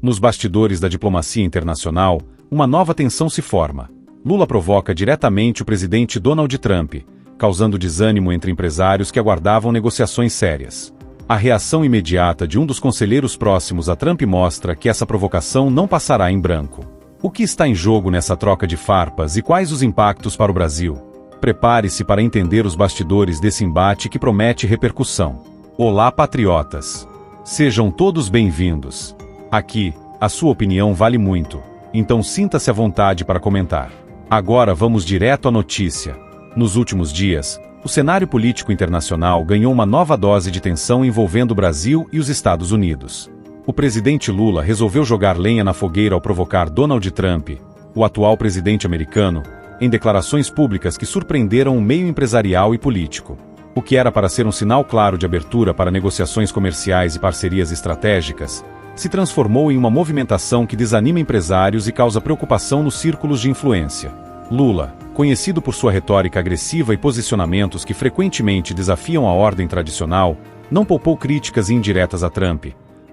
Nos bastidores da diplomacia internacional, uma nova tensão se forma. Lula provoca diretamente o presidente Donald Trump, causando desânimo entre empresários que aguardavam negociações sérias. A reação imediata de um dos conselheiros próximos a Trump mostra que essa provocação não passará em branco. O que está em jogo nessa troca de farpas e quais os impactos para o Brasil? Prepare-se para entender os bastidores desse embate que promete repercussão. Olá, patriotas! Sejam todos bem-vindos. Aqui, a sua opinião vale muito, então sinta-se à vontade para comentar. Agora vamos direto à notícia. Nos últimos dias, o cenário político internacional ganhou uma nova dose de tensão envolvendo o Brasil e os Estados Unidos. O presidente Lula resolveu jogar lenha na fogueira ao provocar Donald Trump, o atual presidente americano, em declarações públicas que surpreenderam o meio empresarial e político. O que era para ser um sinal claro de abertura para negociações comerciais e parcerias estratégicas, se transformou em uma movimentação que desanima empresários e causa preocupação nos círculos de influência. Lula, conhecido por sua retórica agressiva e posicionamentos que frequentemente desafiam a ordem tradicional, não poupou críticas indiretas a Trump,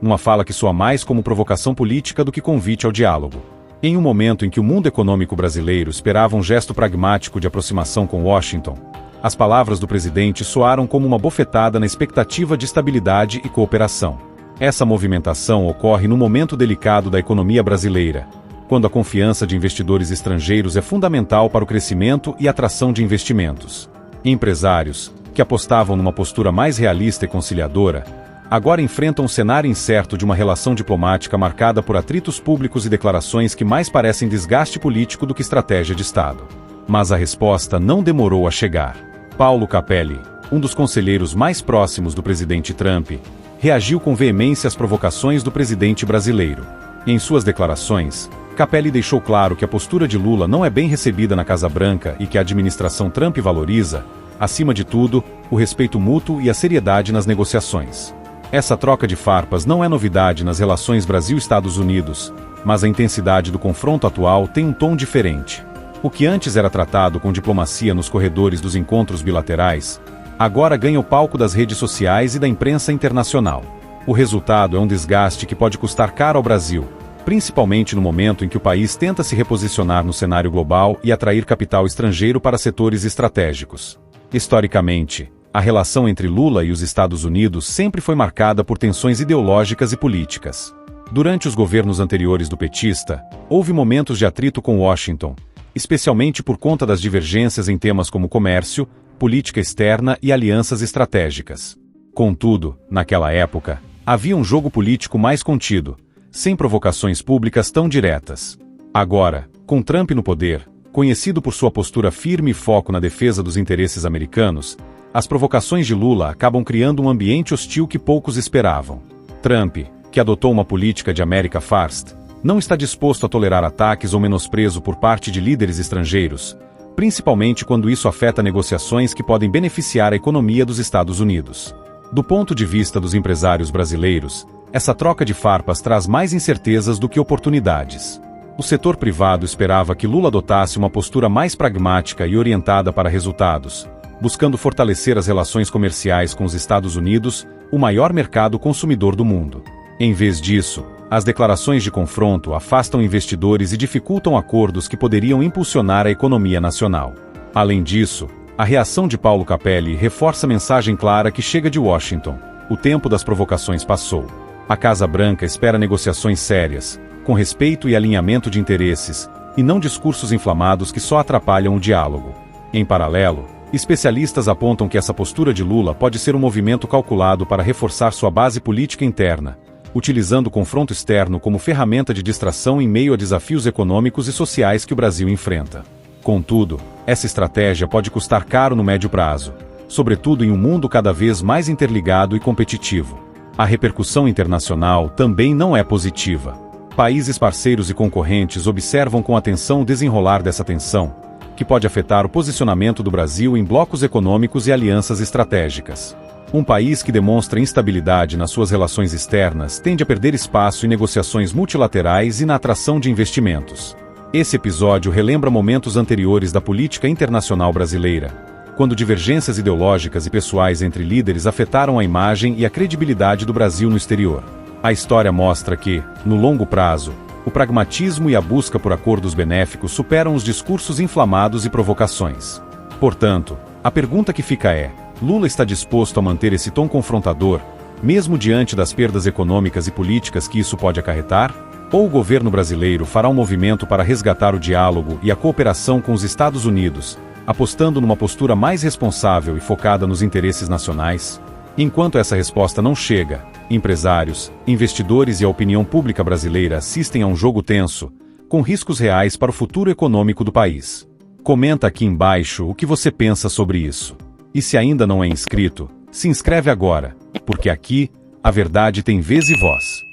numa fala que soa mais como provocação política do que convite ao diálogo. Em um momento em que o mundo econômico brasileiro esperava um gesto pragmático de aproximação com Washington, as palavras do presidente soaram como uma bofetada na expectativa de estabilidade e cooperação. Essa movimentação ocorre num momento delicado da economia brasileira, quando a confiança de investidores estrangeiros é fundamental para o crescimento e atração de investimentos. Empresários, que apostavam numa postura mais realista e conciliadora, agora enfrentam um cenário incerto de uma relação diplomática marcada por atritos públicos e declarações que mais parecem desgaste político do que estratégia de Estado. Mas a resposta não demorou a chegar. Paulo Capelli, um dos conselheiros mais próximos do presidente Trump, reagiu com veemência às provocações do presidente brasileiro. Em suas declarações, Capelli deixou claro que a postura de Lula não é bem recebida na Casa Branca e que a administração Trump valoriza, acima de tudo, o respeito mútuo e a seriedade nas negociações. Essa troca de farpas não é novidade nas relações Brasil-Estados Unidos, mas a intensidade do confronto atual tem um tom diferente. O que antes era tratado com diplomacia nos corredores dos encontros bilaterais, agora ganha o palco das redes sociais e da imprensa internacional. O resultado é um desgaste que pode custar caro ao Brasil, principalmente no momento em que o país tenta se reposicionar no cenário global e atrair capital estrangeiro para setores estratégicos. Historicamente, a relação entre Lula e os Estados Unidos sempre foi marcada por tensões ideológicas e políticas. Durante os governos anteriores do petista, houve momentos de atrito com Washington, especialmente por conta das divergências em temas como comércio, política externa e alianças estratégicas. Contudo, naquela época, havia um jogo político mais contido, sem provocações públicas tão diretas. Agora, com Trump no poder, conhecido por sua postura firme e foco na defesa dos interesses americanos, as provocações de Lula acabam criando um ambiente hostil que poucos esperavam. Trump, que adotou uma política de America First, não está disposto a tolerar ataques ou menosprezo por parte de líderes estrangeiros, principalmente quando isso afeta negociações que podem beneficiar a economia dos Estados Unidos. Do ponto de vista dos empresários brasileiros, essa troca de farpas traz mais incertezas do que oportunidades. O setor privado esperava que Lula adotasse uma postura mais pragmática e orientada para resultados, buscando fortalecer as relações comerciais com os Estados Unidos, o maior mercado consumidor do mundo. Em vez disso, as declarações de confronto afastam investidores e dificultam acordos que poderiam impulsionar a economia nacional. Além disso, a reação de Paulo Capelli reforça a mensagem clara que chega de Washington: o tempo das provocações passou. A Casa Branca espera negociações sérias, com respeito e alinhamento de interesses, e não discursos inflamados que só atrapalham o diálogo. Em paralelo, especialistas apontam que essa postura de Lula pode ser um movimento calculado para reforçar sua base política interna, utilizando o confronto externo como ferramenta de distração em meio a desafios econômicos e sociais que o Brasil enfrenta. Contudo, essa estratégia pode custar caro no médio prazo, sobretudo em um mundo cada vez mais interligado e competitivo. A repercussão internacional também não é positiva. Países parceiros e concorrentes observam com atenção o desenrolar dessa tensão, que pode afetar o posicionamento do Brasil em blocos econômicos e alianças estratégicas. Um país que demonstra instabilidade nas suas relações externas tende a perder espaço em negociações multilaterais e na atração de investimentos. Esse episódio relembra momentos anteriores da política internacional brasileira, quando divergências ideológicas e pessoais entre líderes afetaram a imagem e a credibilidade do Brasil no exterior. A história mostra que, no longo prazo, o pragmatismo e a busca por acordos benéficos superam os discursos inflamados e provocações. Portanto, a pergunta que fica é: Lula está disposto a manter esse tom confrontador, mesmo diante das perdas econômicas e políticas que isso pode acarretar? Ou o governo brasileiro fará um movimento para resgatar o diálogo e a cooperação com os Estados Unidos, apostando numa postura mais responsável e focada nos interesses nacionais? Enquanto essa resposta não chega, empresários, investidores e a opinião pública brasileira assistem a um jogo tenso, com riscos reais para o futuro econômico do país. Comenta aqui embaixo o que você pensa sobre isso. E se ainda não é inscrito, se inscreve agora, porque aqui, a verdade tem vez e voz.